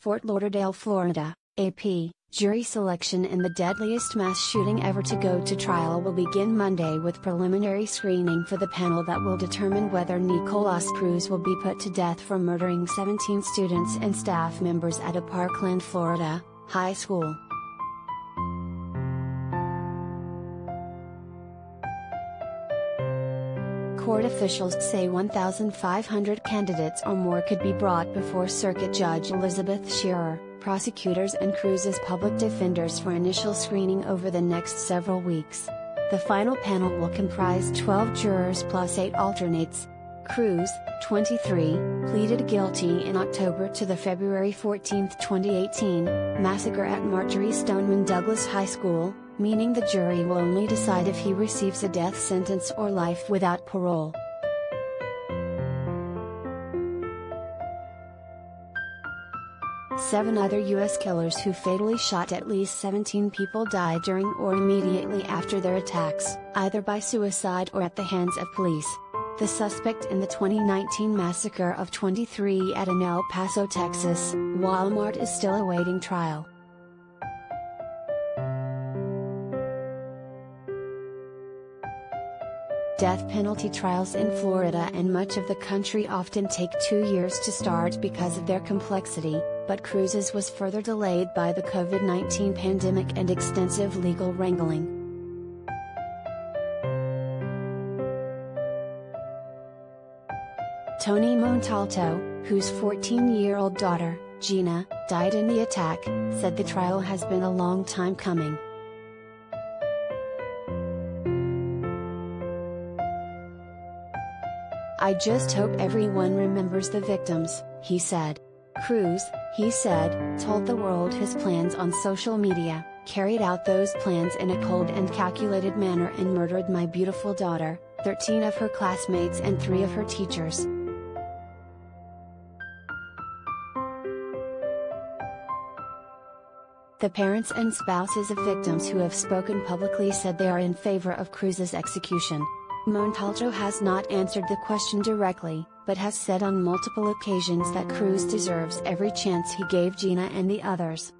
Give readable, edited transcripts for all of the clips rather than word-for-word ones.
Fort Lauderdale, Florida, AP. Jury selection in the deadliest mass shooting ever to go to trial will begin Monday with preliminary screening for the panel that will determine whether Nikolas Cruz will be put to death for murdering 17 students and staff members at a Parkland, Florida, high school. Court officials say 1,500 candidates or more could be brought before Circuit Judge Elizabeth Scherer, prosecutors and Cruz's public defenders for initial screening over the next several weeks. The final panel will comprise 12 jurors plus 8 alternates. Cruz, 23, pleaded guilty in October to the February 14, 2018, massacre at Marjorie Stoneman Douglas High School, meaning the jury will only decide if he receives a death sentence or life without parole. Seven other U.S. killers who fatally shot at least 17 people died during or immediately after their attacks, either by suicide or at the hands of police. The suspect in the 2019 massacre of 23 at an El Paso, Texas, Walmart is still awaiting trial. Death penalty trials in Florida and much of the country often take 2 years to start because of their complexity, but Cruz's was further delayed by the COVID-19 pandemic and extensive legal wrangling. Tony Montalto, whose 14-year-old daughter, Gina, died in the attack, said the trial has been a long time coming. "I just hope everyone remembers the victims," he said. Cruz, he said, told the world his plans on social media, carried out those plans in a cold and calculated manner and murdered my beautiful daughter, 13 of her classmates and 3 of her teachers. The parents and spouses of victims who have spoken publicly said they are in favor of Cruz's execution. Montalto has not answered the question directly, but has said on multiple occasions that Cruz deserves every chance he gave Gina and the others.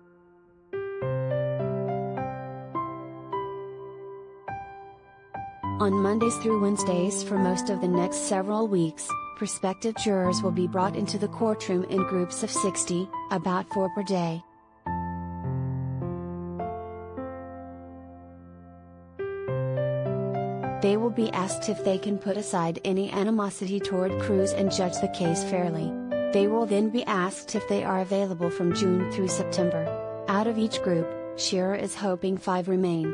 On Mondays through Wednesdays for most of the next several weeks, prospective jurors will be brought into the courtroom in groups of 60, about 4 per day. They will be asked if they can put aside any animosity toward Cruz and judge the case fairly. They will then be asked if they are available from June through September. Out of each group, Scherer is hoping 5 remain.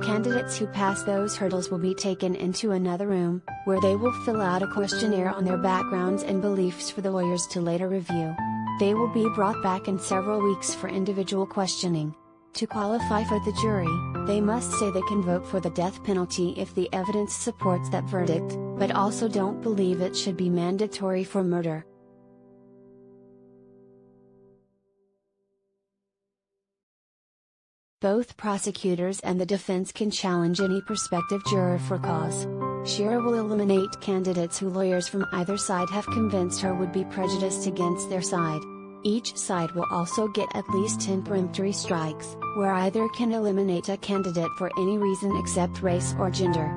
Candidates who pass those hurdles will be taken into another room, where they will fill out a questionnaire on their backgrounds and beliefs for the lawyers to later review. They will be brought back in several weeks for individual questioning. To qualify for the jury, they must say they can vote for the death penalty if the evidence supports that verdict, but also don't believe it should be mandatory for murder. Both prosecutors and the defense can challenge any prospective juror for cause. Scherer will eliminate candidates who lawyers from either side have convinced her would be prejudiced against their side. Each side will also get at least 10 peremptory strikes, where either can eliminate a candidate for any reason except race or gender.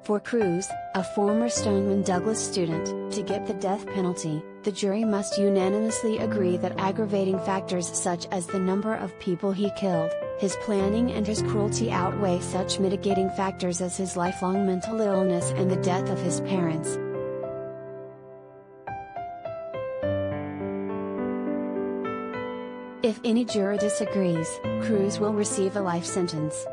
For Cruz, a former Stoneman Douglas student, to get the death penalty, the jury must unanimously agree that aggravating factors such as the number of people he killed, his planning and his cruelty outweigh such mitigating factors as his lifelong mental illness and the death of his parents. If any juror disagrees, Cruz will receive a life sentence.